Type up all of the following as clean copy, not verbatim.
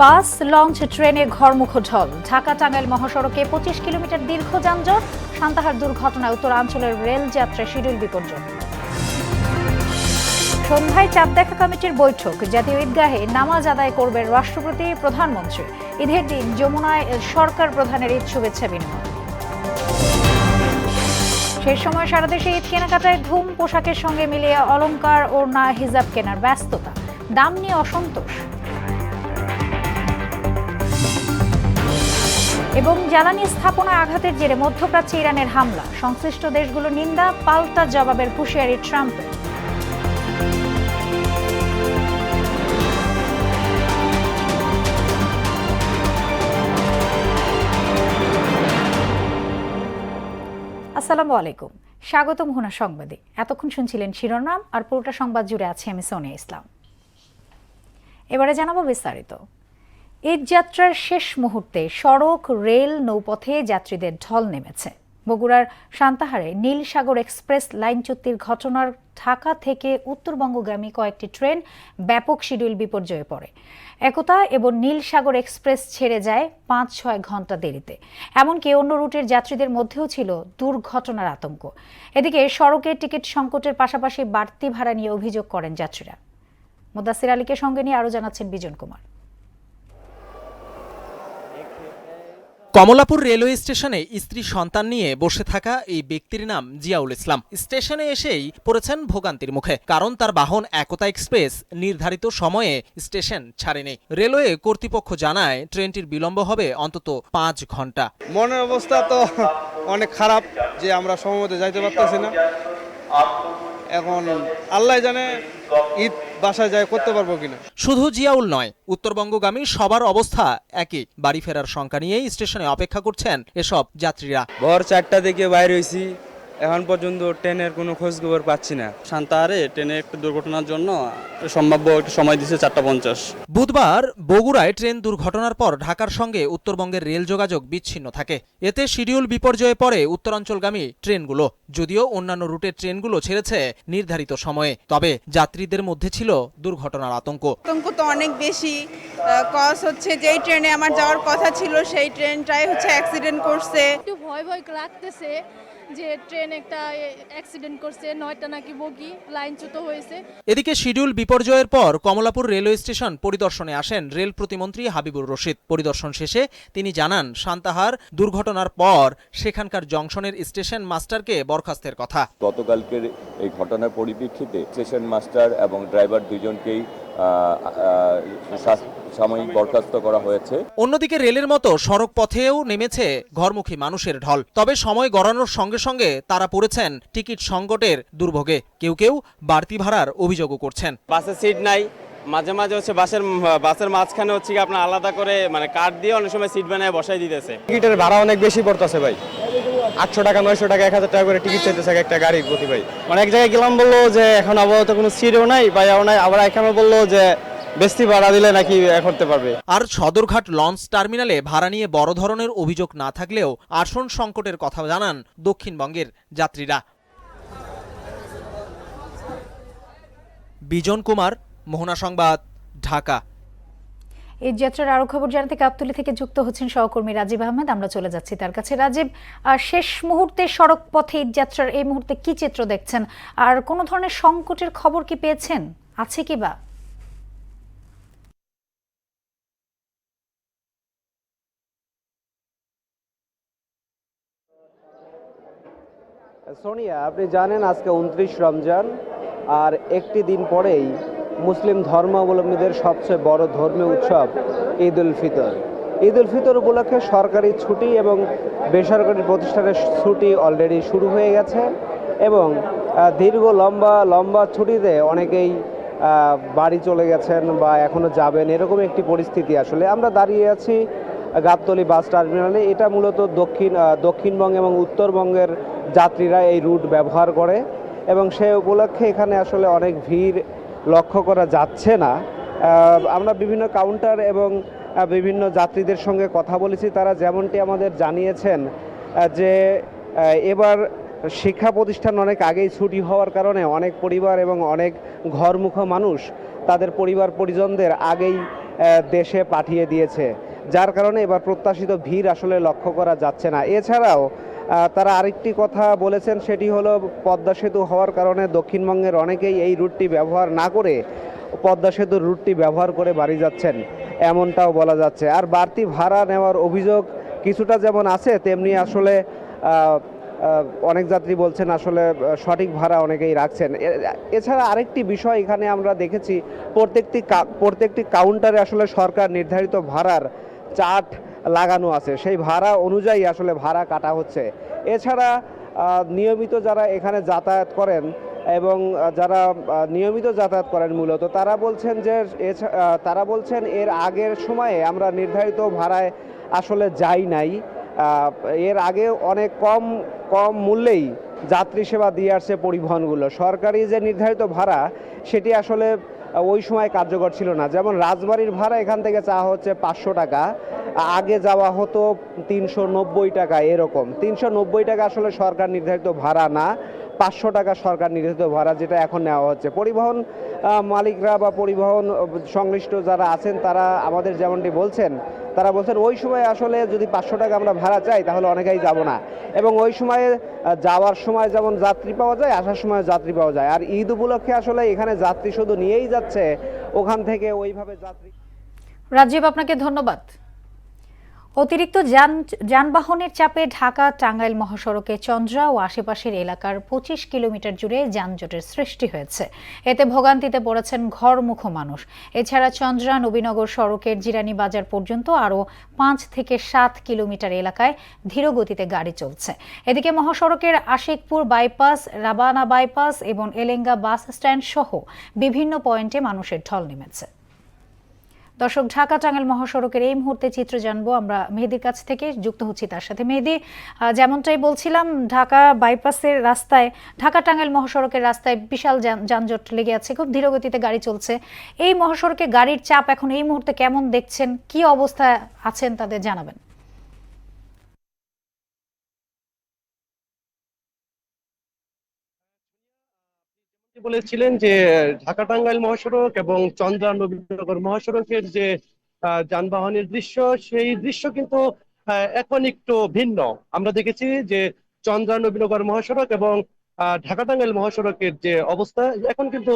বাস, launch, ট্রেনে ঘরমুখো ঢল। ঢাকা টাঙ্গাইল মহাসড়কে 25 কিলোমিটার দীর্ঘ যানজট। সান্তাহার দুর্ঘটনায় উত্তরাঞ্চলের রেল যাত্রা শিডিউল বিপর্যয়। সন্ধ্যায় চাঁদ দেখা কমিটির বৈঠক। জাতীয় ঈদগাহে নামাজ আদায় করবেন রাষ্ট্রপতি, প্রধানমন্ত্রী। ঈদের দিন যমুনায় সরকার প্রধানের ঈদ শুভেচ্ছা বিনিময়। শেষ সময় সারা দেশে ঈদ কেনাকাটায় ধুম। পোশাকের সঙ্গে মিলিয়ে অলংকার, ওড়না, হিজাব কেনার ব্যস্ততা। দাম নিয়ে অসন্তোষ। এবং জ্বালানি স্থাপনায় আঘাতের জেরে মধ্যপ্রাচ্যে ইরানের হামলা। সংশ্লিষ্ট দেশগুলো নিন্দা, পাল্টা জবাবের হুঁশিয়ারি ট্রাম্পের। আসসালামু আলাইকুম, স্বাগত মোহনা সংবাদে। এতক্ষণ শুনছিলেন শিরোনাম, আর পুরোটা সংবাদ জুড়ে আছে আমি সোনিয়া ইসলাম। এবারে জানাবো বিস্তারিত। ঈদ যাত্রার শেষ মুহূর্তে সড়ক, রেল, নৌপথে যাত্রীদের ঢল নেমেছে। বগুড়ার সান্তাহারে নীল সাগর এক্সপ্রেস লাইনচ্যুতির ঘটনার ঢাকা থেকে উত্তরবঙ্গগামী কয়েকটি ট্রেন ব্যাপক শিডিউল বিপর্যয়ে পড়ে। একতা এবং নীল সাগর এক্সপ্রেস ছেড়ে যায় 5-6 ঘন্টা দেরিতে। এমনকি অন্য রুটের যাত্রীদের মধ্যেও ছিল দুর্ঘটনার আতঙ্ক। এদিকে সড়কে টিকিট সংকটের পাশাপাশি বাড়তি ভাড়া নিয়ে অভিযোগ করেন যাত্রীরা। মুদাসির আলীকে সঙ্গে নিয়ে আরও জানাচ্ছেন বিজন কুমার। কমলাপুর রেলওয়ে স্টেশনে স্ত্রী সন্তান নিয়ে বসে থাকা এই ব্যক্তির নাম জিয়াউল ইসলাম। স্টেশনে এসেই পড়েছেন ভোগান্তির মুখে, কারণ তার বাহন একতা এক্সপ্রেস নির্ধারিত সময়ে স্টেশন ছাড়েনি। রেলওয়ে কর্তৃপক্ষ জানায় ট্রেনটির বিলম্ব হবে অন্তত 5 ঘন্টা। মনের অবস্থা তো অনেক খারাপ যে আমরা সময়মতো যাইতে পারতেছি না। এখন আল্লাহ জানে ঈদ বাসায় যায় করতে পারবো কিনা। শুধু জিয়াউল নয়, উত্তরবঙ্গগামী সবার অবস্থা একই। বাড়ি ফেরার শঙ্কা নিয়েই স্টেশনে অপেক্ষা করছেন এসব যাত্রীরা। ভোর 4টা থেকে বাইরে হয়েছি, এখন পর্যন্ত ট্রেনের কোনো খোঁজ খবর পাচ্ছি না। সান্তাহারে ট্রেনে একটা দুর্ঘটনার জন্য সম্ভাব্য একটু সময় দিচ্ছে 4:50। বুধবার বগুড়ায় ট্রেন দুর্ঘটনার পর ঢাকার সঙ্গে উত্তরবঙ্গের রেল যোগাযোগ বিচ্ছিন্ন থাকে। এতে শিডিউল বিপর্যয়ে পড়ে উত্তরাঞ্চলগামী ট্রেনগুলো। যদিও অন্যান্য রুটের ট্রেনগুলো ছেড়েছে নির্ধারিত সময়ে, তবে যাত্রীদের মধ্যে ছিল দুর্ঘটনার আতঙ্ক। আতঙ্ক তো অনেক বেশি। কজ হচ্ছে যেই ট্রেনে আমার যাওয়ার কথা ছিল সেই ট্রেনটাই হচ্ছে অ্যাক্সিডেন্ট করছে। একটু ভয় লাগতেছে যে ট্রেন একটা অ্যাক্সিডেন্ট করছে, 9টা নাকি বগি লাইনচ্যুত হয়েছে। এদিকে শিডিউল বিপর্যয়ের পর কমলাপুর রেলওয়ে স্টেশন পরিদর্শনে আসেন রেল প্রতিমন্ত্রী হাবিবুর রশিদ। পরিদর্শন শেষে তিনি জানান, সান্তাহার দুর্ঘটনার পর সেখানকার জংশনের স্টেশন মাস্টারকে বরখাস্তের কথা। গতকালকের এই ঘটনার পরিপ্রেক্ষিতে স্টেশন মাস্টার এবং ড্রাইভার দুজনকেই সাময়িক বরখাস্ত করা হয়েছে। অন্যদিকে রেলের মতো সড়ক পথেও নেমেছে ঘরমুখী মানুষের ঢল। তবে সময় গড়ানোর সঙ্গে সঙ্গে তারা পড়েছেন টিকিট সংকটের দুর্ভোগে। কেউ কেউ বাড়তি ভাড়ার অভিযোগও করছেন। বাসে সিট নাই, মাঝে মাঝে হচ্ছে বাসের মাঝখানে হচ্ছে কি আপনার আলাদা করে মানে কার্ড দিয়ে অনেক সময় সিট বানায় বসাই দিতেছে। টিকিটের ভাড়া অনেক বেশি পড়তেছে ভাই, 800 টাকা 900 টাকা 1000 টাকা করে টিকিট চাইতেছে একটা গাড়ি প্রতি ভাই। অনেক জায়গায় গেলাম, বললো যে এখন আপাতত কোনো সিটও নাই, পাইয়াও নাই। আবার এখানে বললো যে বেশি ভাড়া দিলে নাকি করতে পারবে। আর সদরঘাট লঞ্চ টার্মিনালে ভাড়া নিয়ে বড় ধরনের অভিযোগ না থাকলেও আসন সংকটের কথা জানান দক্ষিণবঙ্গের যাত্রীরা। বিজন কুমার, মোহনা সংবাদ, ঢাকা। এই যাত্রার আরো খবর জানাতে গাবতলী থেকে যুক্ত হচ্ছেন সহকর্মী রাজীব আহমেদ। আমরা চলে যাচ্ছি তার কাছে। রাজীব, শেষ মুহূর্তে সড়ক পথে ঈদ যাত্রার এই মুহূর্তে কি চিত্র দেখছেন, আর কোনো ধরনের সংকটের খবর কি পেয়েছেন, আছে কি বা? সোনিয়া, আপনি জানেন আজকে 29 রমজান, আর একটি দিন পরেই মুসলিম ধর্মাবলম্বীদের সবচেয়ে বড় ধর্মীয় উৎসব ঈদ উল ফিতর। ঈদ উল ফিতর উপলক্ষে সরকারি ছুটি এবং বেসরকারি প্রতিষ্ঠানের ছুটি অলরেডি শুরু হয়ে গেছে, এবং দীর্ঘ লম্বা ছুটিতে অনেকেই বাড়ি চলে গেছেন বা এখনো যাবেন, এরকম একটি পরিস্থিতি। আসলে আমরা দাঁড়িয়ে আছি গাবতলী বাস টার্মিনালে। এটা মূলত দক্ষিণবঙ্গ এবং উত্তরবঙ্গের যাত্রীরা এই রুট ব্যবহার করে, এবং সেই উপলক্ষে এখানে আসলে অনেক ভিড় লক্ষ্য করা যাচ্ছে না। আমরা বিভিন্ন কাউন্টার এবং বিভিন্ন যাত্রীদের সঙ্গে কথা বলেছি। তারা যেমনটি আমাদের জানিয়েছেন যে এবার শিক্ষা প্রতিষ্ঠান অনেক আগেই ছুটি হওয়ার কারণে অনেক পরিবার এবং অনেক ঘরমুখো মানুষ তাদের পরিবার পরিজনদের আগেই দেশে পাঠিয়ে দিয়েছে, যার কারণে এবার প্রত্যাশিত ভিড় আসলে লক্ষ্য করা যাচ্ছে না। এছাড়াও তারা আরেকটি কথা বলেছেন, সেটি হলো পদ্মা সেতু হওয়ার কারণে দক্ষিণবঙ্গের অনেকেই এই রুটটি ব্যবহার না করে পদ্মা সেতুর রুটটি ব্যবহার করে বাড়ি যাচ্ছেন, এমনটাও বলা যাচ্ছে। আর বাড়তি ভাড়া নেওয়ার অভিযোগ কিছুটা যেমন আছে, তেমনি আসলে অনেক যাত্রী বলছেন আসলে সঠিক ভাড়া অনেকেই রাখছেন। এছাড়া আরেকটি বিষয় এখানে আমরা দেখেছি, প্রত্যেকটি কাউন্টারে আসলে সরকার নির্ধারিত ভাড়ার চার্ট লাগানো আছে, সেই ভাড়া অনুযায়ী আসলে ভাড়া কাটা হচ্ছে। এছাড়া নিয়মিত যারা এখানে যাতায়াত করেন এবং যারা নিয়মিত যাতায়াত করেন মূলত তারা বলছেন এর আগের সময়ে আমরা নির্ধারিত ভাড়ায় আসলে যাই নাই। এর আগে অনেক কম মূল্যেই যাত্রী সেবা দিয়ে আসছে পরিবহনগুলো। সরকারি যে নির্ধারিত ভাড়া সেটি আসলে ওই সময় কার্যকর ছিল না। যেমন রাজবাড়ির ভাড়া এখান থেকে চাওয়া হচ্ছে 500 টাকা, আগে যাওয়া হতো 390 টাকা, এরকম 390 টাকা আসলে সরকার নির্ধারিত ভাড়া না, 500 টাকা সরকার নির্ধারিত ভাড়া যেটা এখন নেওয়া হচ্ছে। পরিবহন মালিকরা বা পরিবহন সংশ্লিষ্ট যারা আছেন তারা আমাদের যেমনটি বলছেন, তারা বলছেন ওই সময় আসলে যদি 500 টাকা আমরা ভাড়া চাই তাহলে অনেকেই যাব না, এবং ওই সময়ে যাওয়ার সময় যেমন যাত্রী পাওয়া যায়, আসার সময় যাত্রী পাওয়া যায়। আর ঈদ উপলক্ষে আসলে এখানে যাত্রী শুধু নিয়েই যাচ্ছে, ওখান থেকে ওইভাবে যাত্রী। রাজীব, আপনাকে ধন্যবাদ। অতিরিক্ত যানবাহনের চাপে ঢাকা টাঙ্গাইল মহাসড়কে চন্দ্রা ও আশেপাশের এলাকার 25 কিলোমিটার জুড়ে যানজটের সৃষ্টি হয়েছে। এতে ভোগান্তিতে পড়েছেন ঘরমুখ মানুষ। এছাড়া চন্দ্রা নবীনগর সড়কের জিরানী বাজার পর্যন্ত আরও 5 থেকে 7 কিলোমিটার এলাকায় ধীরগতিতে গাড়ি চলছে। এদিকে মহাসড়কের আশিকপুর বাইপাস, রাবানা বাইপাস এবং এলেঙ্গা বাস স্ট্যান্ড সহ বিভিন্ন পয়েন্টে মানুষের ঢল নেমেছে। দর্শক, ঢাকা টাঙ্গাইল মহাসড়কের এই মুহূর্তে চিত্র জানবো আমরা মেহেদির কাছ থেকে, যুক্ত হচ্ছি তার সাথে। মেহেদি, যেমনটাই বলছিলাম, ঢাকা বাইপাসের রাস্তায়, ঢাকা টাঙ্গাইল মহাসড়কের রাস্তায় বিশাল যানজট লেগে আছে, খুব ধীরগতিতে গাড়ি চলছে। এই মহাসড়কে গাড়ির চাপ এখন এই মুহূর্তে কেমন দেখছেন, কি অবস্থায় আছেন তাদের জানাবেন। বলেছিলেন যে ঢাকা টাঙ্গাইল মহাসড়ক এবং চন্দ্রা নবীনগর মহাসড়কের যে যানবাহনের দৃশ্য, সেই দৃশ্য কিন্তু এখন একটু ভিন্ন। আমরা দেখেছি যে চন্দ্রা নবীনগর মহাসড়ক এবং ঢাকা টাঙ্গাইল মহাসড়কের যে অবস্থা, এখন কিন্তু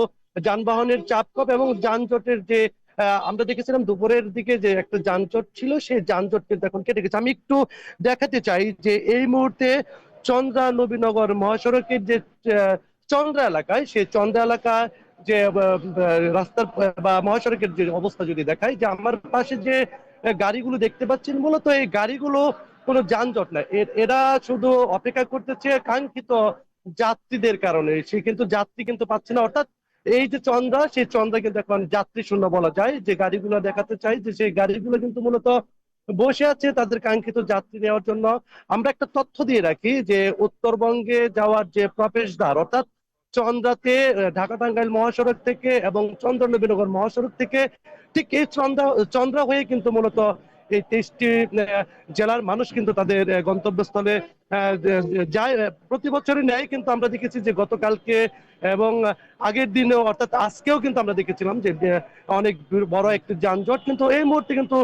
যানবাহনের চাপ কম এবং যানজটের যে আমরা দেখেছিলাম দুপুরের দিকে যে একটা যানজট ছিল, সেই যানজট কিন্তু এখন কেটে গেছে। আমি একটু দেখাতে চাই যে এই মুহূর্তে চন্দ্রা নবীনগর মহাসড়কের যে চন্দ্রা এলাকায়, সেই চন্দ্রা এলাকা যে রাস্তার বা মহাসড়কের যে অবস্থা যদি দেখায়, যে আমার পাশে যে গাড়িগুলো দেখতে পাচ্ছেন, মূলত এই গাড়িগুলো কোনো যানজট না, এরা শুধু অপেক্ষা করতেছে কাঙ্ক্ষিত যাত্রীদের কারণে। সে কিন্তু যাত্রী কিন্তু পাচ্ছে না, অর্থাৎ এই যে চন্দ্রা, সেই চন্দ্রা কিন্তু এখন যাত্রী শূন্য বলা যায়। যে গাড়িগুলো দেখাতে চাই, যে সেই গাড়িগুলো কিন্তু মূলত বসে আছে তাদের কাঙ্ক্ষিত যাত্রী নেওয়ার জন্য। আমরা একটা তথ্য দিয়ে রাখি যে উত্তরবঙ্গে যাওয়ার যে প্রবেশদ্বার, অর্থাৎ চন্দ্রাতে ঢাকা টাঙ্গাইল মহাসড়ক থেকে এবং চন্দ্রা নবীনগর মহাসড়ক থেকে ঠিক এই চন্দ্রা হয়ে কিন্তু মূলত এই 23টি জেলার মানুষ কিন্তু তাদের গন্তব্যস্থলে যায়। প্রতি বছরই নেয়, কিন্তু আমরা দেখেছি যে গতকালকে এবং আগের দিনেও, অর্থাৎ আজকেও কিন্তু আমরা দেখেছিলাম যে অনেক বড় একটি যানজট। কিন্তু এই মুহূর্তে কিন্তু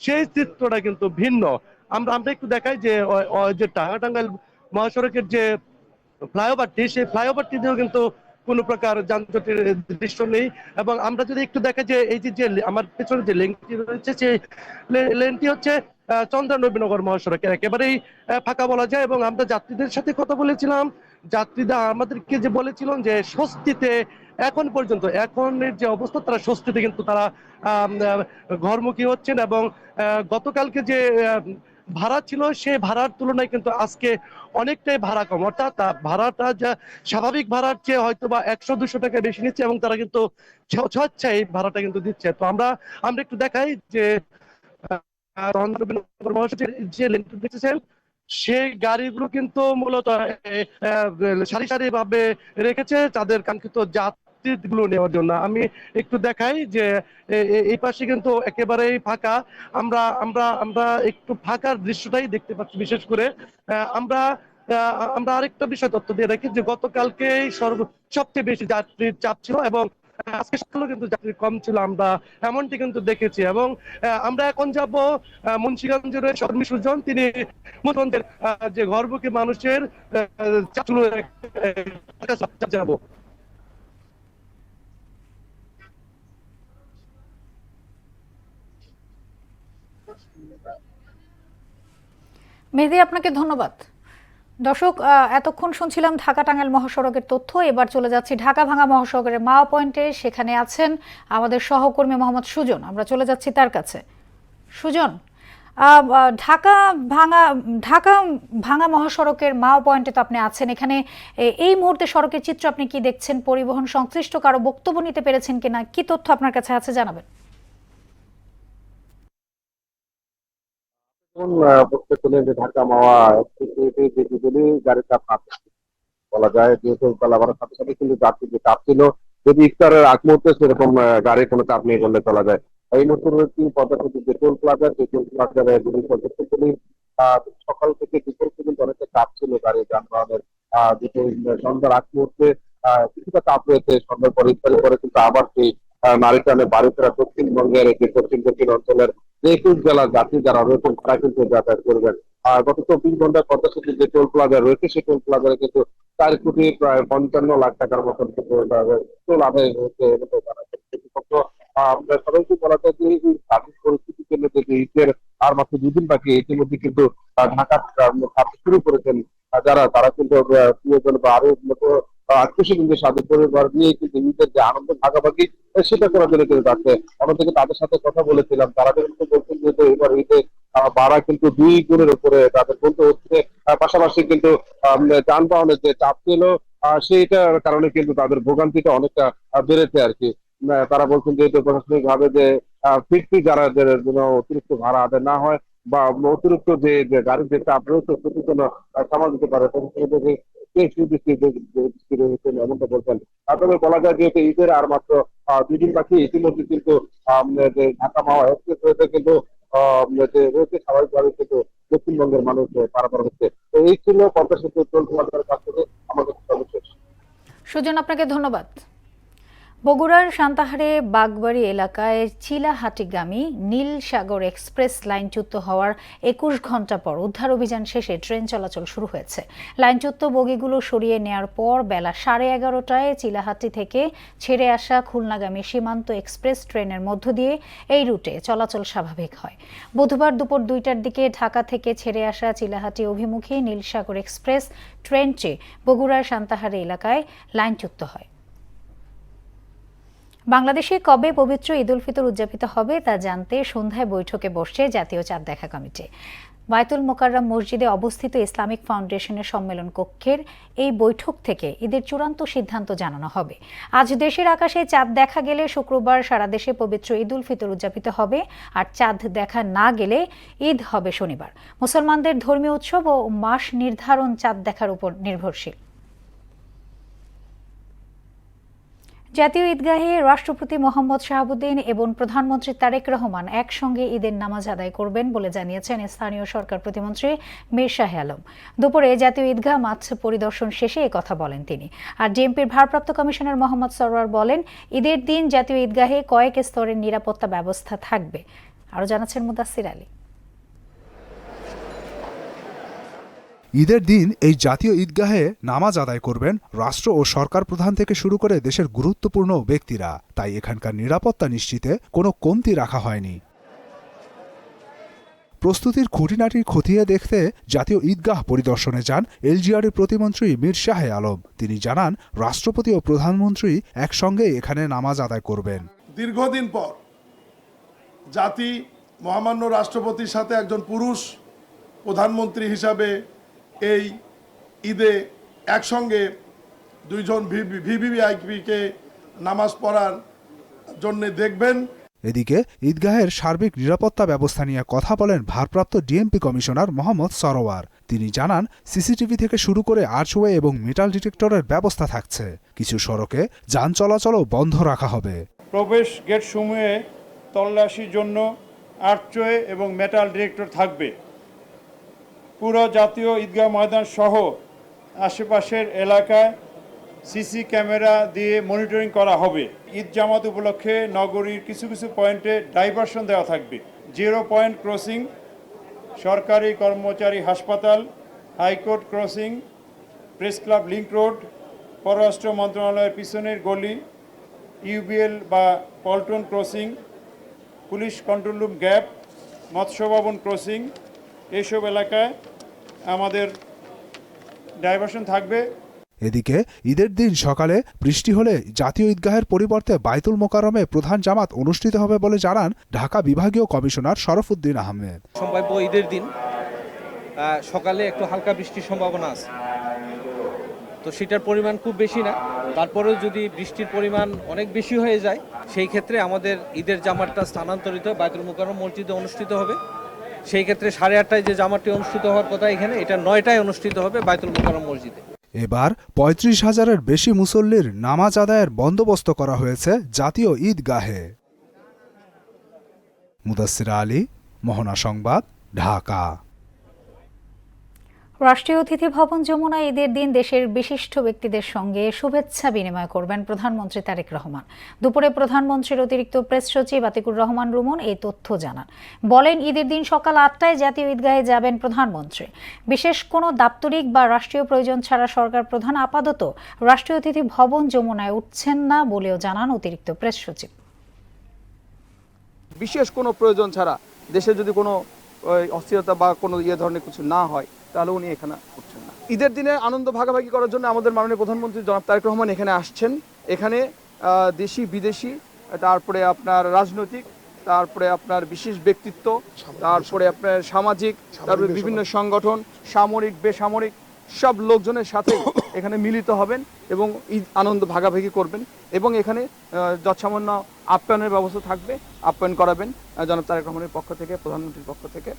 সেই চিত্রটা কিন্তু ভিন্ন। আমরা একটু দেখাই যে ঢাকা টাঙ্গাইল মহাসড়কের যে ফ্লাইওভারটি, সেই ফ্লাইওভারটিতেও কিন্তু কোনো প্রকার যানজটের দৃশ্য নেই। এবং আমরা যদি একটু দেখা যে এই যে আমার পেছনে যে লেনটি রয়েছে, সেই লেনটি হচ্ছে চন্দ্রা নবীনগর মহাসড়কের একেবারেই ফাঁকা বলা যায়। এবং আমরা যাত্রীদের সাথে কথা বলেছিলাম, যাত্রীরা আমাদেরকে যে বলেছিলেন যে স্বস্তিতে এখন পর্যন্ত, এখনের যে অবস্থা, তারা স্বস্তিতে কিন্তু তারা ঘরমুখী হচ্ছেন। এবং গতকালকে যে ভাড়া ছিল, সেই ভাড়ার তুলনায় কিন্তু আজকে অনেকটাই ভাড়া কম, অর্থাৎ ভাড়াটা যা স্বাভাবিক ভাড়ার চেয়ে হয়তো বা 100-200 টাকা বেশি নিচ্ছে, এবং তারা কিন্তু স্বেচ্ছায় এই ভাড়াটা কিন্তু দিচ্ছে। তো আমরা একটু দেখাই যে যে লেনটি দেখতেছেন, সেই গাড়িগুলো কিন্তু মূলত সারি সারি ভাবে রেখেছে তাদের কাঙ্ক্ষিত যাত্রীগুলো নেওয়ার জন্য। আমি একটু দেখাই যে এই পাশে কিন্তু একেবারেই ফাঁকা। আমরা একটু ফাঁকার দৃশ্যটাই দেখতে পাচ্ছি। বিশেষ করে আমরা আরেকটা বিষয় তথ্য দিয়ে রাখি যে গতকালকে সবচেয়ে বেশি যাত্রীর চাপ ছিল, এবং আজকে সকালেও কিন্তু যাত্রী কম ছিল, আমরা এমনটি কিন্তু দেখেছি। এবং আমরা এখন যাব মুন্সিগঞ্জের শর্মী সুজন, তিনি মুখ্যমন্ত্রীর যে ঘরমুখী মানুষের যাবো। মেহেদী, আপনাকে ধন্যবাদ। দর্শক, এতক্ষণ শুনছিলাম ঢাকা টাঙ্গাইল মহাসড়কের তথ্য। এবার চলে যাচ্ছি ঢাকা ভাঙা মহাসড়কের মাওয়া পয়েন্টে। সেখানে আছেন আমাদের সহকর্মী মোহাম্মদ সুজন। আমরা চলে যাচ্ছি তার কাছে। সুজন, ঢাকা ভাঙা মহাসড়কের মাওয়া পয়েন্টে তো আপনি আছেন। এখানে এই মুহূর্তে সড়কের চিত্র আপনি কি দেখছেন? পরিবহন সংশ্লিষ্ট কারো বক্তব্য নিতে পেরেছেন কিনা? কি তথ্য আপনার কাছে আছে জানাবেন। ঢাকা মাওয়া গাড়ির চাপ বলা যায়, যেহেতু বেলা সাথে সাথে কিন্তু যাত্রী যে চাপ ছিল, যদি ইফতারের আগ মুহূর্তে সেরকম গাড়ির কোনো চাপ নেই বললে চলা যায়। এই মুহূর্তে রয়েছে পদ্মাসেতু যে টোল প্লাজা, সেই টোল প্লাজার সকাল থেকে দুপুর পর্যন্ত অনেকটা চাপ ছিল গাড়ি যানবাহনের। দুটো সন্ধ্যার আগ মুহূর্তে কিছুটা চাপ রয়েছে, সন্ধ্যার পরে ইফতারের পরে কিন্তু আবার সেই নারীটানে বাড়ি ফেরা দক্ষিণবঙ্গের যে দক্ষিণ অঞ্চলের যে 21 জেলার যাত্রী যারা রয়েছেন তারা কিন্তু যাতায়াত করবেন। গত 24 ঘন্টায় পদ্মাসেতু যে টোল প্লাজা রয়েছে, সেই টোল প্লাজায় কিন্তু 4 কোটি প্রায় 55 লাখ টাকার মতন টোল আদায় হয়েছে বলে জানা যাচ্ছে। আমরা সবাইকে বলা যায় যে এই সার্বিক পরিস্থিতির জন্য যে ঈদের আর মাত্র 2 দিন বাকি, ইতিমধ্যে কিন্তু ঢাকা ছাড়তে শুরু করেছেন তারা কিন্তু প্রিয়জন বা আরো আত্মীয় কিন্তু সাথে পরিবার নিয়ে কিন্তু ঈদের যে আনন্দ ভাগাভাগি সেটা করার জন্য কিন্তু যাচ্ছে। আমাদেরকে তাদের সাথে কথা বলেছিলাম, তারা কিন্তু বলছেন যে এবার ঈদে ভাড়া কিন্তু 2 গুণের উপরে তাদের বলতে হচ্ছে। পাশাপাশি কিন্তু যানবাহনের যে চাপ ছিল সেইটার কারণে কিন্তু তাদের ভোগান্তিটা অনেকটা বেড়েছে আর কি। তারা বলছেন যে প্রশাসনিক ভাবে যে ফিরতি যারা জন্য অতিরিক্ত ভাড়া আদায় না হয় বা অতিরিক্ত যে গাড়ির যে চাপ রয়েছে সেটি যেন সামাল দিতে পারে, এমনটা বলছেন। তবে বলা যায় যে ঈদের আর মাত্র 2 দিন বাকি, ইতিমধ্যে কিন্তু ঢাকা মাওয়া এক্সপ্রেস রয়েছে কিন্তু রয়েছে স্বাভাবিকভাবে কিন্তু দক্ষিণবঙ্গের মানুষ পারাপার হচ্ছে। তো এই ছিল পদ্মাসেতু টোল প্লাজার কাছ থেকে আমাদের সর্বশেষ। সুজন, আপনাকে ধন্যবাদ। বগুড়ার সান্তাহারে বাগবাড়ি এলাকায় চিলাহাটিগামী নীল সাগর এক্সপ্রেস লাইনচ্যুত হওয়ার 21 ঘন্টা পর উদ্ধার অভিযান শেষে ট্রেন চলাচল শুরু হয়েছে। লাইনচ্যুত বগিগুলো সরিয়ে নেয়ার পর বেলা 11:30টায় চিলাহাটি থেকে ছেড়ে আসা খুলনাগামী সীমান্ত এক্সপ্রেস ট্রেনের মধ্য দিয়ে এই রুটে চলাচল স্বাভাবিক হয়। বুধবার দুপুর 2টার দিকে ঢাকা থেকে ছেড়ে আসা চিলাহাটি অভিমুখী নীল সাগর এক্সপ্রেস ট্রেনটি বগুড়ার সান্তাহারে এলাকায় লাইনচ্যুত হয়। বাংলাদেশে কবে পবিত্র ঈদ উল ফিতর উদযাপিত হবে তা জানতে সন্ধ্যায় বৈঠকে বসছে জাতীয় চাঁদ দেখা কমিটি। বায়তুল মোকাররম মসজিদে অবস্থিত ইসলামিক ফাউন্ডেশনের সম্মেলন কক্ষের এই বৈঠক থেকে ঈদের চূড়ান্ত সিদ্ধান্ত জানানো হবে। আজ দেশের আকাশে চাঁদ দেখা গেলে শুক্রবার সারা দেশে পবিত্র ঈদ উল ফিতর উদযাপিত হবে, আর চাঁদ দেখা না গেলে ঈদ হবে শনিবার। মুসলমানদের ধর্মীয় উৎসব ও মাস নির্ধারণ চাঁদ দেখার উপর নির্ভরশীল। জাতীয় ঈদগাহে রাষ্ট্রপতি মোহাম্মদ শাহাবুদ্দিন এবং প্রধানমন্ত্রী তারেক রহমান একসঙ্গে ঈদের নামাজ আদায় করবেন বলে জানিয়েছেন স্থানীয় সরকার প্রতিমন্ত্রী মীর শাহে আলম। দুপুরে জাতীয় ঈদগাহ মাঠ পরিদর্শন শেষে একথা বলেন তিনি। আর ডিএমপির ভারপ্রাপ্ত কমিশনার মোহাম্মদ সরওয়ার বলেন, ঈদের দিন জাতীয় ঈদগাহে কয়েক স্তরের নিরাপত্তা ব্যবস্থা থাকবে। আরও জানাচ্ছেন মুদাসসির আলী। ঈদের দিন এই জাতীয় ঈদগাহে নামাজ আদায় করবেন রাষ্ট্র ও সরকার প্রধান থেকে শুরু করে দেশের গুরুত্বপূর্ণ ব্যক্তিরা, তাই এখানকার নিরাপত্তা নিশ্চিতে কোনো কমতি রাখা হয়নি। প্রস্তুতির খুঁটিনাটি খতিয়ে দেখতে জাতীয় ঈদগাহ পরিদর্শনে যান এলজিআরের প্রতিমন্ত্রী মীর শাহে আলম। তিনি জানান, রাষ্ট্রপতি ও প্রধানমন্ত্রী একসঙ্গে এখানে নামাজ আদায় করবেন। দীর্ঘদিন পর জাতি মহামান্য রাষ্ট্রপতির সাথে একজন পুরুষ প্রধানমন্ত্রী হিসাবে এই ঈদে একসঙ্গে 2 জন ভিভিআইপিকে নামাজ পড়ার জন্য দেখবেন। এদিকে ঈদগাহের সার্বিক নিরাপত্তা ব্যবস্থা নিয়ে কথা বলেন ভারপ্রাপ্ত ডিএমপি কমিশনার মোহাম্মদ সরওয়ার। তিনি জানান, সিসিটিভি থেকে শুরু করে আর্চওয়ে এবং মেটাল ডিটেক্টরের ব্যবস্থা থাকছে। কিছু সড়কে যান চলাচলও বন্ধ রাখা হবে। প্রবেশ গেট সমূহে তল্লাশির জন্য আর্চওয়ে এবং মেটাল ডিটেক্টর থাকবে। পুরো জাতীয় ঈদগাহ ময়দান সহ আশেপাশের এলাকায় সিসি ক্যামেরা দিয়ে মনিটরিং করা হবে। ঈদ জামাত উপলক্ষে নগরীর কিছু কিছু পয়েন্টে ডাইভারশন দেওয়া থাকবে। 0 পয়েন্ট ক্রসিং, সরকারি কর্মচারী হাসপাতাল, high court crossing, press club link road, পররাষ্ট্র মন্ত্রণালয়ের পিছনের গলি, ইউবিএল বা Paltan crossing, police control room gap, মৎস্য ভবন ক্রসিং, এইসব এলাকায় আমাদের ডাইভারশন থাকবে। এদিকে ঈদের দিন সকালে বৃষ্টি হলে জাতীয় ঈদগাহের পরিবর্তে বাইতুল মোকাররমে প্রধান জামাত অনুষ্ঠিত হবে বলে জানান ঢাকা বিভাগীয় কমিশনার শরফুদ্দিন আহমেদ। সম্ভাব্য ঈদের দিন সকালে একটু হালকা বৃষ্টির সম্ভাবনা আছে, তো সেটার পরিমাণ খুব বেশি না। তারপরেও যদি বৃষ্টির পরিমাণ অনেক বেশি হয়ে যায়, সেই ক্ষেত্রে আমাদের ঈদের জামাতটা স্থানান্তরিত বাইতুল মোকাররম মসজিদে অনুষ্ঠিত হবে। সেই ক্ষেত্রে 8:30টায় যে জামাতটি অনুষ্ঠিত হওয়ার কথা এখানে, এটা 9টায় অনুষ্ঠিত হবে বাইতুল মোকাররম মসজিদে। এবার ৩৫,০০০-এর বেশি মুসল্লির নামাজ আদায়ের বন্দোবস্ত করা হয়েছে জাতীয় ঈদগাহে। মুদাসসির আলী, মোহনা সংবাদ, ঢাকা। রাষ্ট্রীয় অতিথি ভবন যমুনা ঈদের দিন দেশের বিশিষ্ট ব্যক্তিদের সঙ্গে শুভেচ্ছা বিনিময় করবেন প্রধানমন্ত্রী তারেক রহমান। দুপুরে প্রধানমন্ত্রীর অতিরিক্ত প্রেস সচিব আতিকুর রহমান রুমন এই তথ্য জানান। বলেন, ঈদের দিন সকাল 8টায় জাতীয় ঈদগাহে যাবেন প্রধানমন্ত্রী। বিশেষ কোনো দাপ্তরিক বা রাষ্ট্রীয় প্রয়োজন ছাড়া সরকার প্রধান আপাতত রাষ্ট্রীয় অতিথি ভবন যমুনায় উঠছেন না বলেও জানান অতিরিক্ত প্রেস সচিব। বিশেষ কোনো প্রয়োজন ছাড়া দেশে যদি কোনো অস্থিরতা বা কোনো ধরনের কিছু না হয়, তাহলে উনি এখানে উঠছেন না। ঈদের দিনে আনন্দ ভাগাভাগি করার জন্য আমাদের মাননীয় প্রধানমন্ত্রী জনাব তারেক রহমান এখানে আসছেন। এখানে দেশি বিদেশি, তারপরে আপনার রাজনৈতিক, তারপরে আপনার বিশেষ ব্যক্তিত্ব, তারপরে আপনার সামাজিক, তারপরে বিভিন্ন সংগঠন, সামরিক বেসামরিক সব লোকজনের সাথে এখানে মিলিত হবেন এবং ঈদ আনন্দ ভাগাভাগি করবেন। এবং এখানে যৎসামান্য আপ্যায়নের ব্যবস্থা থাকবে, আপ্যায়ন করাবেন জনাব তারেক রহমানের পক্ষ থেকে, প্রধানমন্ত্রীর পক্ষ থেকে।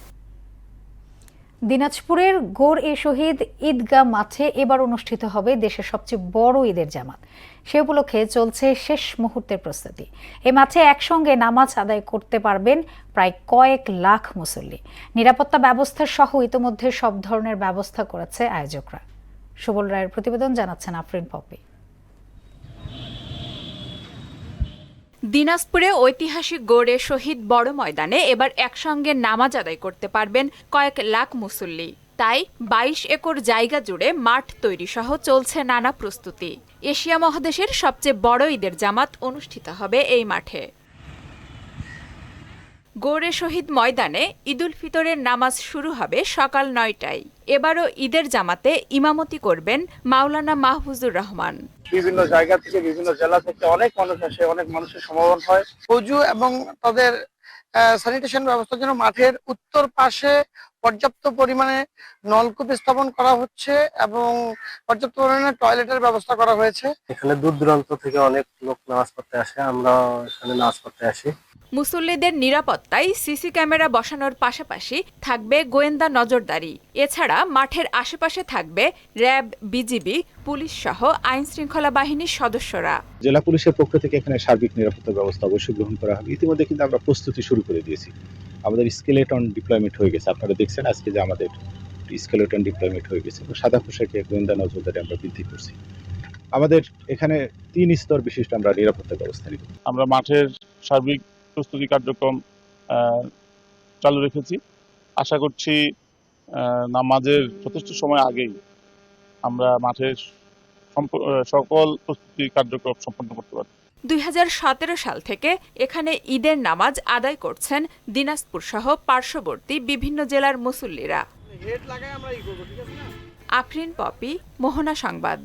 দিনাজপুরের গোর-এ-শহীদ ঈদগাহ মাঠে এবার অনুষ্ঠিত হবে দেশের সবচেয়ে বড় ঈদের জামাত। সে উপলক্ষে চলছে শেষ মুহূর্তের প্রস্তুতি। এ মাঠে একসঙ্গে নামাজ আদায় করতে পারবেন প্রায় কয়েক লাখ মুসল্লি। নিরাপত্তা ব্যবস্থা সহ ইতোমধ্যে সব ধরনের ব্যবস্থা করেছে আয়োজকরা। সুবল রায়ের প্রতিবেদন, জানাচ্ছেন আফরিন পপি। দিনাজপুরে ঐতিহাসিক গোর-এ-শহীদ বড় ময়দানে এবার একসঙ্গে নামাজ আদায় করতে পারবেন কয়েক লাখ মুসল্লি। তাই 22 একর জায়গা জুড়ে মাঠ তৈরি সহ চলছে নানা প্রস্তুতি। এশিয়া মহাদেশের সবচেয়ে বড় ঈদের জামাত অনুষ্ঠিত হবে এই মাঠে। গোর-এ-শহীদ ময়দানে ঈদুল ফিতরের নামাজ শুরু হবে সকাল 9টায়। এবারও ঈদের জামাতে ইমামতি করবেন মাওলানা মাহফুজুর রহমান। বিভিন্ন জায়গা থেকে, বিভিন্ন জেলা থেকে অনেক মানুষ আসে, অনেক মানুষের সমাগম হয়। অজু এবং তাদের স্যানিটেশন ব্যবস্থার জন্য মাঠের উত্তর পাশে পর্যাপ্ত পরিমাণে নলকূপ স্থাপন করা হচ্ছে এবং পর্যাপ্ত পরিমাণে টয়লেটের ব্যবস্থা করা হয়েছে। এখানে দূর দূরান্ত থেকে অনেক লোক নামাজ পড়তে আসে, আমরা এখানে নামাজ পড়তে আসি। মুসল্লিদের নিরাপত্তায় সিসি ক্যামেরা বসানোর পাশাপাশি থাকবে গোয়েন্দা নজরদারি। এছাড়া মাঠের আশেপাশে থাকবে র্যাব, বিজিবি, পুলিশ সহ আইন শৃঙ্খলা বাহিনীর সদস্যরা। জেলা পুলিশের পক্ষ থেকে এখানে সার্বিক নিরাপত্তা ব্যবস্থা অবশ্যই গ্রহণ করা হবে। ইতিমধ্যে কিন্তু আমরা প্রস্তুতি শুরু করে দিয়েছি। আমাদের স্কেলেটন ডিপ্লয়মেন্ট হয়ে গেছে। আপনারা দেখছেন আজকে যে আমাদের স্কেলেটন ডিপ্লয়মেন্ট হয়ে গেছে। সাদা পোশাকে গোয়েন্দা নজরদারি আমরা বৃদ্ধি করছি। আমাদের এখানে 3 স্তর বিশিষ্ট আমরা নিরাপত্তা ব্যবস্থা নিব। আমরা মাঠের সার্বিক প্রস্তুতি কার্যক্রম চালু রেখেছি। আশা করছি নামাজের যথেষ্ট সময় আগেই আমরা মাঠের সকল প্রস্তুতি কার্যক্রম সম্পন্ন করতে পারব। 2017 সাল থেকে এখানে ঈদের নামাজ আদায় করছেন দিনাজপুর সহ পার্শ্ববর্তী বিভিন্ন জেলার মুসল্লিরা। আফরিন পপি, মোহনা সংবাদ।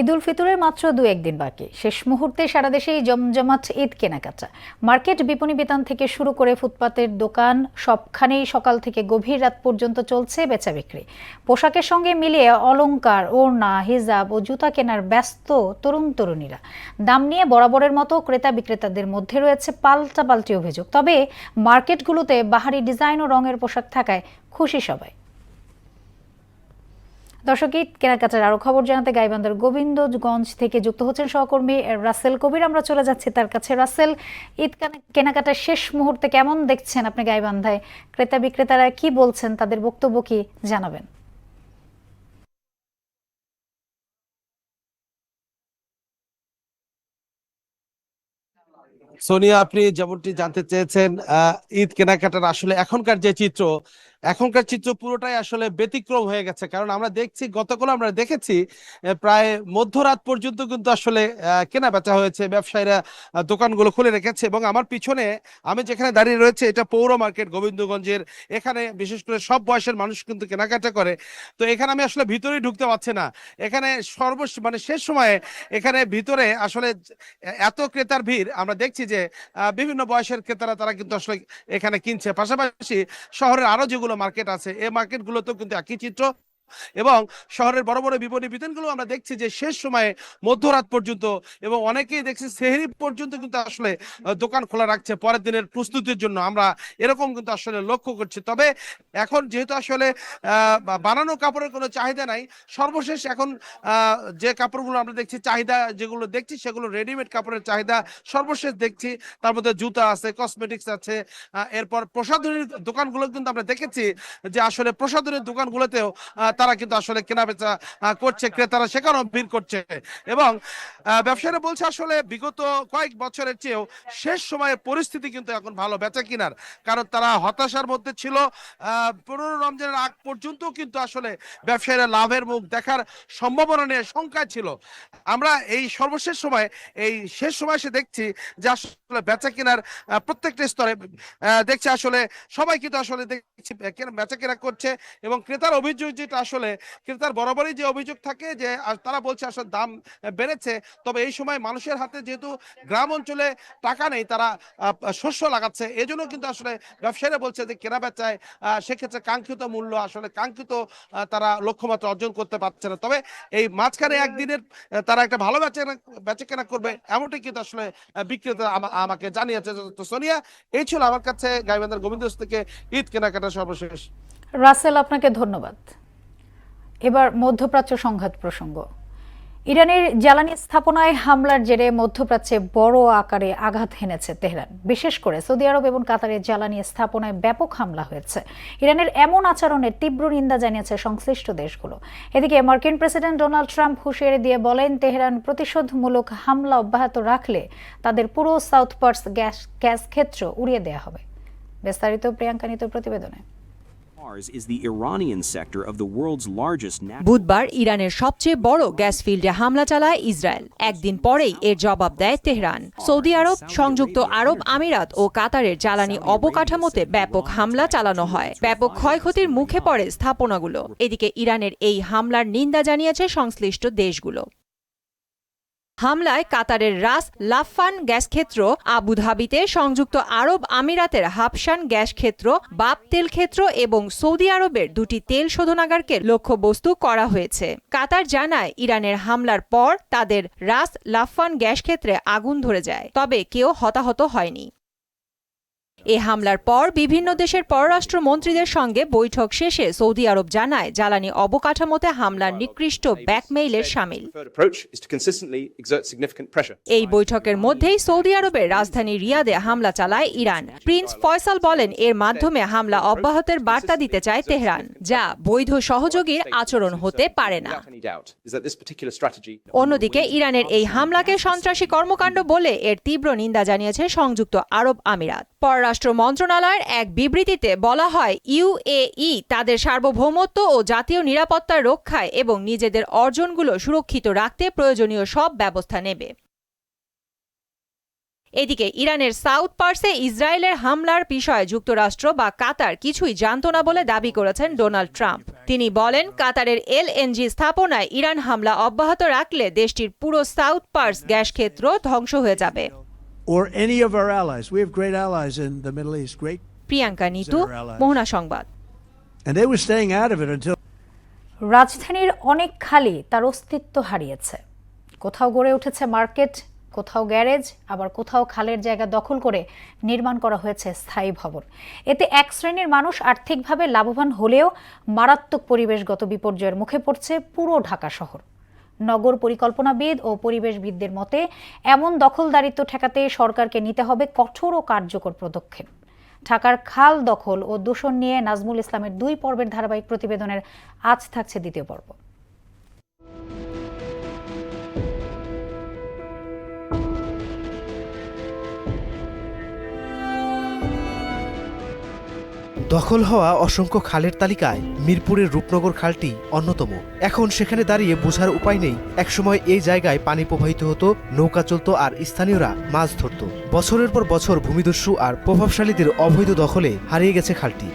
ঈদুল ফিতরের মাত্র 2-1 দিন বাকি। শেষ মুহূর্তে সারা দেশেই জমজমাট ঈদ কেনাকাটা। মার্কেট, বিপণী বিতান থেকে শুরু করে ফুটপাতের দোকান সবখানেই সকাল থেকে গভীর রাত পর্যন্ত চলছে বেচা বিক্রি। পোশাকের সঙ্গে মিলিয়ে অলংকার, ওড়না, হিজাব ও জুতা কেনার ব্যস্ত তরুণ তরুণীরা। দাম নিয়ে বরাবরের মতো ক্রেতা বিক্রেতাদের মধ্যে রয়েছে পাল্টাপাল্টি অভিযোগ। তবে মার্কেটগুলোতে বাহারি ডিজাইন ও রঙের পোশাক থাকায় খুশি সবাই। দর্শক, ঈদ কেনাকাটার আরো খবর জানাতে গাইবান্ধার গোবিন্দগঞ্জ থেকে যুক্ত হচ্ছেন সহকর্মী রাসেল কবির। আমরা চলে যাচ্ছি তার কাছে। রাসেল, ঈদ কেনাকাটার শেষ মুহূর্তে কেমন দেখছেন আপনি গাইবান্ধায়? ক্রেতা বিক্রেতারা কি বলছেন, তাদের বক্তব্য কি জানাবেন? সোনিয়া, আপনি যেমনটি জানতে চেয়েছেন, ঈদ কেনাকাটার আসলে এখনকার চিত্র পুরোটাই আসলে ব্যতিক্রম হয়ে গেছে। কারণ আমরা দেখছি, গতকাল আমরা দেখেছি প্রায় মধ্যরাত পর্যন্ত কিন্তু আসলে কেনা বেচা হয়েছে, ব্যবসায়ীরা দোকানগুলো খুলে রেখেছে। এবং আমার পিছনে আমি যেখানে দাঁড়িয়ে রয়েছে, এটা পৌর মার্কেট গোবিন্দগঞ্জের। এখানে বিশেষ করে সব বয়সের মানুষ কিন্তু কেনাকাটা করে। তো এখানে আমি আসলে ভিতরেই ঢুকতে পারছি না। এখানে মানে শেষ সময়ে এখানে ভিতরে আসলে এত ক্রেতার ভিড়, আমরা দেখছি যে বিভিন্ন বয়সের ক্রেতারা তারা কিন্তু আসলে এখানে কিনছে। পাশাপাশি শহরের আরো যেগুলো মার্কেট আছে, এই মার্কেটগুলোতেও কিন্তু একই চিত্র। এবং শহরের বড় বড় বিপণী বিতানগুলো আমরা দেখছি যে শেষ সময়ে মধ্যরাত পর্যন্ত, এবং অনেকেই দেখছি সেহরি পর্যন্ত কিন্তু আসলে দোকান খোলা রাখছে পরের দিনের প্রস্তুতির জন্য। আমরা এরকম কিন্তু আসলে লক্ষ্য করছি। তবে এখন যেহেতু আসলে বানানো কাপড়ের কোনো চাহিদা নাই, সর্বশেষ এখন যে কাপড়গুলো আমরা দেখছি, চাহিদা যেগুলো দেখছি সেগুলো রেডিমেড কাপড়ের চাহিদা সর্বশেষ দেখছি। তার মধ্যে জুতা আছে, কসমেটিক্স আছে, এরপর প্রসাধনীর দোকানগুলো কিন্তু আমরা দেখেছি যে আসলে প্রসাধনীর দোকানগুলোতেও তারা কিন্তু আসলে কেনাবেচা করছে, ক্রেতারা সেখানেও ভিড় করছে। এবং ব্যবসায়ীরা বলছে আসলে বিগত কয়েক বছরের চেয়েও শেষ সময়ে পরিস্থিতি কিন্তু এখন ভালো বেচা কিনার। কারণ তারা হতাশার মধ্যে ছিল। 15 রমজানের আগ পর্যন্ত কিন্তু আসলে ব্যবসায়ীরা লাভের মুখ দেখার সম্ভাবনা নিয়ে শঙ্কায় ছিল। আমরা এই সর্বশেষ সময়, এই শেষ সময় এসে দেখছি যে আসলে বেচা কেনার প্রত্যেকটা স্তরে দেখছি আসলে সবাই কিন্তু আসলে দেখছি বেচা কেনা করছে। এবং ক্রেতার অভিযোগ যেটা, আসলে ক্রেতার বরাবরই যে অভিযোগ থাকে যে তারা বলছে আসলে দাম বেড়েছে। তবে এই সময় মানুষের হাতে যেহেতু গ্রাম অঞ্চলে টাকা নেই, তারা শস্য লাগাচ্ছে। এজন্য কিন্তু আসলে ব্যবসায়ীরা বলছে যে কেনা বেচায় সেক্ষেত্রে কাঙ্ক্ষিত মূল্য, আসলে কাঙ্ক্ষিত তারা লক্ষ্যমাত্রা অর্জন করতে পারছে না। তবে এই মাঝখানে একদিনের তারা একটা ভালো বেচা কেনা করবে, এমনটাই কিন্তু আসলে বিক্রেতা আমাকে জানিয়েছে। তো সোনিয়া, এই ছিল আমার কাছে গাইবান্ধার গোবিন্দগঞ্জ থেকে ঈদ কেনাকাটা সর্বশেষ। রাসেল, আপনাকে ধন্যবাদ। এবার মধ্যপ্রাচ্য সংঘাত প্রসঙ্গ। ইরানের জ্বালানি স্থাপনায় হামলার জেরে মধ্যপ্রাচ্যে বড় আকারে আঘাত হেনেছে তেহরান। বিশেষ করে সৌদি আরব এবং কাতারের জ্বালানি স্থাপনায় ব্যাপক হামলা হয়েছে। ইরানের এমন আচরণের তীব্র নিন্দা জানিয়েছে সংশ্লিষ্ট দেশগুলো। এদিকে মার্কিন প্রেসিডেন্ট ডোনাল্ড ট্রাম্প হুঁশিয়ারি দিয়ে বলেন, তেহরান প্রতিশোধমূলক হামলা অব্যাহত রাখলে তাদের পুরো সাউথ পার্স গ্যাস ক্ষেত্র উড়িয়ে দেওয়া হবে। বিস্তারিত প্রিয়াঙ্কা নিতুর প্রতিবেদনে। বুধবার ইরানের সবচেয়ে বড় গ্যাস ফিল্ডে হামলা চালায় ইসরায়েল। একদিন পরেই এর জবাব দেয় তেহরান। সৌদি আরব, সংযুক্ত আরব আমিরাত ও কাতারের জ্বালানি অবকাঠামোতে ব্যাপক হামলা চালানো হয়। ব্যাপক ক্ষয়ক্ষতির মুখে পড়ে স্থাপনাগুলো। এদিকে ইরানের এই হামলার নিন্দা জানিয়েছে সংশ্লিষ্ট দেশগুলো। হামলায় কাতারের রাস লাফান গ্যাস ক্ষেত্র, আবুধাবিতে সংযুক্ত আরব আমিরাতের হাবশান গ্যাস ক্ষেত্র, বাব তেল ক্ষেত্র এবং সৌদি আরবের 2টি তেল শোধনাগারকে লক্ষ্যবস্তু করা হয়েছে। কাতার জানায়, ইরানের হামলার পর তাদের রাস লাফান গ্যাস ক্ষেত্রে আগুন ধরে যায়, তবে কেউ হতাহত হয়নি। এ হামলার পর বিভিন্ন দেশের পররাষ্ট্রমন্ত্রীদের সঙ্গে বৈঠক শেষে সৌদি আরব জানায়, জ্বালানি অবকাঠামোতে হামলার নিকৃষ্ট ব্ল্যাকমেইলের শামিল। এই বৈঠকের মধ্যেই সৌদি আরবের রাজধানী রিয়াদে হামলা চালায় ইরান। প্রিন্স ফয়সাল বলেন, এর মাধ্যমে হামলা অব্যাহতের বার্তা দিতে চায় তেহরান, যা বৈধ সহযোগীর আচরণ হতে পারে না। অন্যদিকে ইরানের এই হামলাকে সন্ত্রাসী কর্মকাণ্ড বলে এর তীব্র নিন্দা জানিয়েছে সংযুক্ত আরব আমিরাত। পররাষ্ট্র মন্ত্রণালয়ের এক বিবৃতিতে বলা হয়, ইউএই তাদের সার্বভৌমত্ব ও জাতীয় নিরাপত্তা রক্ষায় এবং নিজেদের অর্জনগুলো সুরক্ষিত রাখতে প্রয়োজনীয় সব ব্যবস্থা নেবে। এদিকে ইরানের সাউথ পার্সে ইসরায়েলের হামলার বিষয়ে যুক্তরাষ্ট্র বা কাতার কিছুই জানত না বলে দাবি করেছেন ডোনাল্ড ট্রাম্প। তিনি বলেন, কাতারের এলএনজি স্থাপনায় ইরান হামলা অব্যাহত রাখলে দেশটির পুরো সাউথ পার্স গ্যাস ক্ষেত্র ধ্বংস হয়ে যাবে। Or any of our allies. We have great allies in the Middle East. Great. Priyanka Nitu, মোহনা সংবাদ। And they were staying out of it until রাজধানীর অনেক খালি তার অস্তিত্ব হারিয়েছে। কোথাও গড়ে উঠেছে মার্কেট, কোথাও গ্যারেজ, আবার কোথাও খালের জায়গা দখল করে নির্মাণ করা হয়েছে স্থায়ী ভবন। এতে এক শ্রেণীর মানুষ আর্থিকভাবে লাভবান হলেও মারাত্মক পরিবেশগত বিপর্যয়ের মুখে পড়ছে পুরো ঢাকা শহর। নগর পরিকল্পনাবিদ ও পরিবেশবিদদের মতে, এমন দখলদারিত্ব ঠেকাতে সরকারকে নিতে হবে কঠোর ও কার্যকর পদক্ষেপ। ঢাকার খাল দখল ও দূষণ নিয়ে নাজমুল ইসলামের 2 পর্বের ধারাবাহিক প্রতিবেদনের আজ থাকছে দ্বিতীয় পর্ব। দখল হওয়া অসংখ্য খালের তালিকায় মিরপুরের রূপনগর খালটি অন্যতম। এখন সেখানে দাঁড়িয়ে বোঝার উপায় নেই একসময় এই জায়গায় পানি প্রবাহিত হতো, নৌকা চলত আর স্থানীয়রা মাছ ধরত। বছরের পর বছর ভূমিদস্যু আর প্রভাবশালীদের অবৈধ দখলে হারিয়ে গেছে খালটি।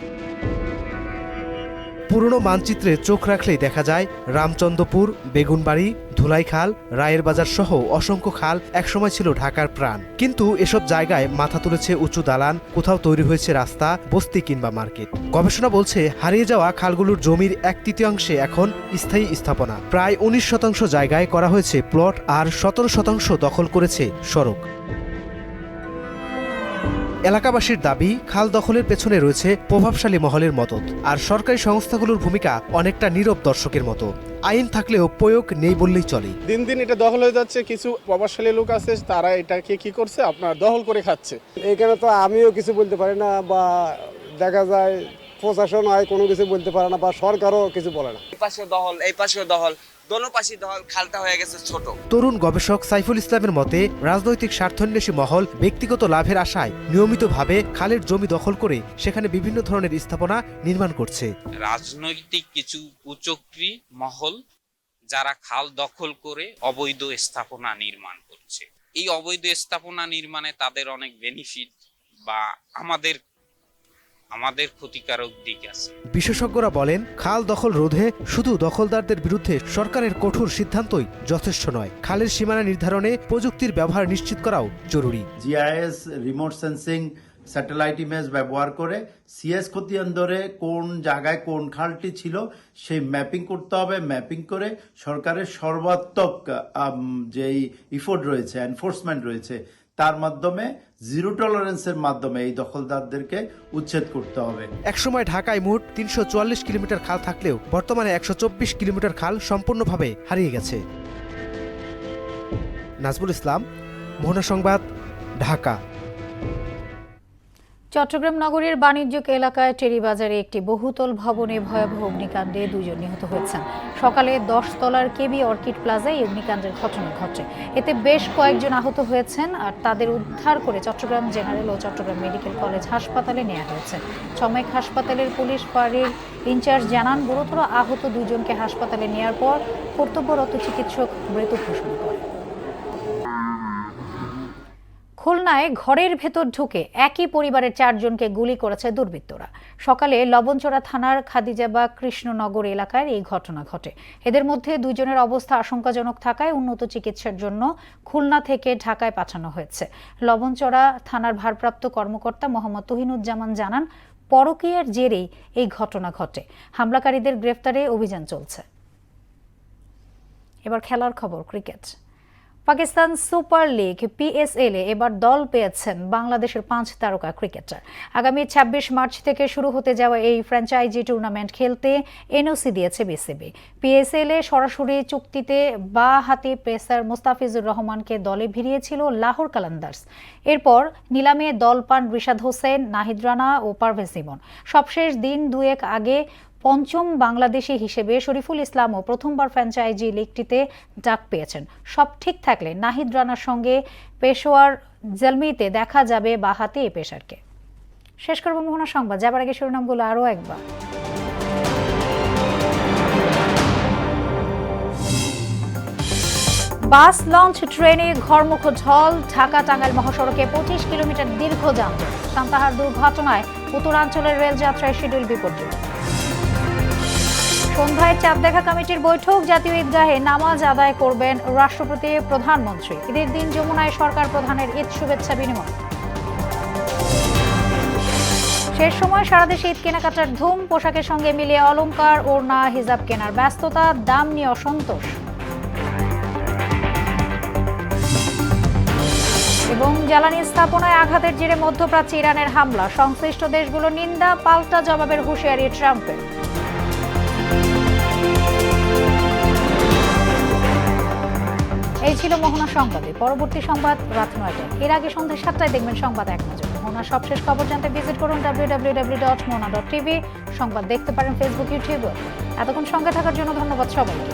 পুরনো মানচিত্রে চোখ রাখলেই দেখা যায় রামচন্দ্রপুর, বেগুনবাড়ি, ধুলাইখাল, রায়ের বাজার সহ অসংখ্য খাল একসময় ছিল ঢাকার প্রাণ। কিন্তু এসব জায়গায় মাথা তুলেছে উঁচু দালান, কোথাও তৈরি হয়েছে রাস্তা, বস্তি কিংবা মার্কেট। গবেষণা বলছে হারিয়ে যাওয়া খালগুলোর জমির 1/3 এখন স্থায়ী স্থাপনা। প্রায় 19% জায়গায় করা হয়েছে প্লট আর 17% দখল করেছে সড়ক। এলাকাবাসীর দাবি, খাল দখলের পেছনে রয়েছে প্রভাবশালী মহলের মদত, আর সরকারি সংস্থাগুলোর ভূমিকা অনেকটা নীরব দর্শকের মতো। আইন থাকলেও প্রয়োগ নেই বললেই চলে। দিন দিন এটা দখল হয়ে যাচ্ছে। কিছু প্রভাবশালী লোক আছে, তারা এটাকে কি করছে, আপনার দখল করে খাচ্ছে। এখানে তো আমিও কিছু বলতে পারি না, বা দেখা যায় প্রশাসন হয় কোনো কিছু বলতে পারে না, বা সরকারও কিছু বলে না। এই পাশেও দখল, এই পাশেও দখল, দোনো পাশে দখল, খালটা হয়ে গেছে ছোট। তরুণ গবেষক সাইফুল ইসলামের মতে, রাজনৈতিক স্বার্থান্বেষী মহল ব্যক্তিগত লাভের আশায় নিয়মিতভাবে খালের জমি দখল করে সেখানে বিভিন্ন ধরনের স্থাপনা নির্মাণ করছে। রাজনৈতিক কিছু কুচক্রী মহল যারা খাল দখল করে অবৈধ স্থাপনা নির্মাণ করছে। এই অবৈধ স্থাপনা নির্মাণে তাদের অনেক বেনিফিট বা আমাদের ক্ষতিকারক দিক আছে। বিশেষজ্ঞরা বলেন, খাল দখল রোধে শুধু দখলদারদের বিরুদ্ধে সরকারের কঠোর সিদ্ধান্তই যথেষ্ট নয়। খালের সীমানা নির্ধারণে প্রযুক্তির ব্যবহার নিশ্চিত করাও জরুরি। GIS, remote sensing, satellite image ব্যবহার করে সিএস খতিয়ান ধরে কোন জায়গায় কোন খালটি ছিল সেই ম্যাপিং করতে হবে। ম্যাপিং করে সরকারের সর্বাত্মক যেই ইফোর্ট রয়েছে, এনফোর্সমেন্ট রয়েছে, তার মাধ্যমে জিরো টলারেন্সের মাধ্যমে এই দখলদারদেরকে উচ্ছেদ করতে হবে। একসময় ঢাকায় মোট 344 কিলোমিটার খাল থাকলেও বর্তমানে 124 কিলোমিটার খাল সম্পূর্ণভাবে হারিয়ে গেছে। নাজমুল ইসলাম, মোহনা সংবাদ, ঢাকা। চট্টগ্রাম নগরীর বাণিজ্যিক এলাকায় টেরিবাজারে একটি বহুতল ভবনে ভয়াবহ অগ্নিকাণ্ডে 2 জন নিহত হয়েছেন। সকালে 10 তলার কেবি অর্কিড প্লাজায় অগ্নিকাণ্ডের ঘটনা ঘটে। এতে বেশ কয়েকজন আহত হয়েছেন আর তাদের উদ্ধার করে চট্টগ্রাম জেনারেল ও চট্টগ্রাম মেডিকেল কলেজ হাসপাতালে নেওয়া হয়েছে। চমেক হাসপাতালের পুলিশ ফাঁড়ির ইনচার্জ জানান, গুরুতর আহত 2 জনকে হাসপাতালে নেওয়ার পর কর্তব্যরত চিকিৎসক মৃত ঘোষণা করেন। খুলনায় ঘরের ভেতর ঢুকে একই পরিবারের 4 জনকে গুলি করেছে দুর্বৃত্তরা। সকালে লবণচড়া থানার খাদিজাবাগ কৃষ্ণনগর এলাকায় এই ঘটনা ঘটে। এদের মধ্যে 2 জনের অবস্থা আশঙ্কাজনক থাকায় উন্নত চিকিৎসার জন্য খুলনা থেকে ঢাকায় পাঠানো হয়েছে। লবণচড়া থানার ভারপ্রাপ্ত কর্মকর্তা মোহাম্মদ তুহিনুজ্জামান জানান, পরকীয়ার জেরেই এই ঘটনা ঘটে। হামলাকারীদের গ্রেফতারে অভিযান চলছে। এবার খেলার খবর, cricket. Pakistan super league PSL এ এবার দল পেয়েছেন বাংলাদেশের 5 তারকা ক্রিকেটার। আগামী 26 মার্চ থেকে শুরু হতে যাওয়া এই ফ্র্যাঞ্চাইজি টুর্নামেন্ট খেলতে এনওসি দিয়েছে বিসিবি। PSL এ সরাসরি চুক্তিতে বা হাতি পেসার মোস্তাফিজুর রহমানকে দলে ভিড়িয়েছিল লাহোর কালান্দার্স। এরপর নিলামে দল পান রিশাদ হোসেন, নাহিদ রানা ও পারভেজ ইমন। সবশেষ দিন 2-1 আগে পঞ্চম বাংলাদেশি হিসেবে শরীফুল ইসলামও প্রথমবার ফ্র্যাঞ্চাইজি লিগটিতে ডাক পেয়েছেন। সব ঠিক থাকলে নাহিদ রানার সঙ্গে পেশোয়ার জলমিতে দেখা যাবে বাহাতে এই পেশারকে। শেষ করব মোহনা সংবাদ, যাবার আগে শিরোনামগুলো আরও একবার। বাস, লঞ্চ, ট্রেনে ঘরমুখ ঢল। ঢাকা টাঙ্গাইল মহাসড়কে 25 কিলোমিটার দীর্ঘ যানজট। সান্তাহার দুর্ঘটনায় উত্তরাঞ্চলের রেলযাত্রায় শিডিউল বিপর্যয়। সন্ধ্যায় চাঁদ দেখা কমিটির বৈঠক। জাতীয় ঈদগাহে নামাজ আদায় করবেন রাষ্ট্রপতি, প্রধানমন্ত্রী। ঈদের দিন যমুনায় সরকার প্রধানের ঈদ শুভেচ্ছা বিনিময়। শেষ সময় সারা দেশে ঈদ কেনাকাটার ধুম। পোশাকের সঙ্গে মিলিয়ে অলংকার, ওড়না, হিজাব কেনার ব্যস্ততা। দাম নিয়ে অসন্তোষ। এবং জ্বালানি স্থাপনায় আঘাতের জেরে মধ্যপ্রাচ্যে ইরানের হামলা। সংশ্লিষ্ট দেশগুলো নিন্দা, পাল্টা জবাবের হুঁশিয়ারি ট্রাম্পের। এই ছিল মোহনা সংবাদে। পরবর্তী সংবাদ রাত 9টায়। এর আগে সন্ধ্যা 7টায় দেখবেন সংবাদ এক নজর। মোহনার সবশেষ খবর জানতে ভিজিট করুন www.mona.tv। সংবাদ দেখতে পারেন ফেসবুক, ইউটিউবে। এতক্ষণ সঙ্গে থাকার জন্য ধন্যবাদ সবাইকে।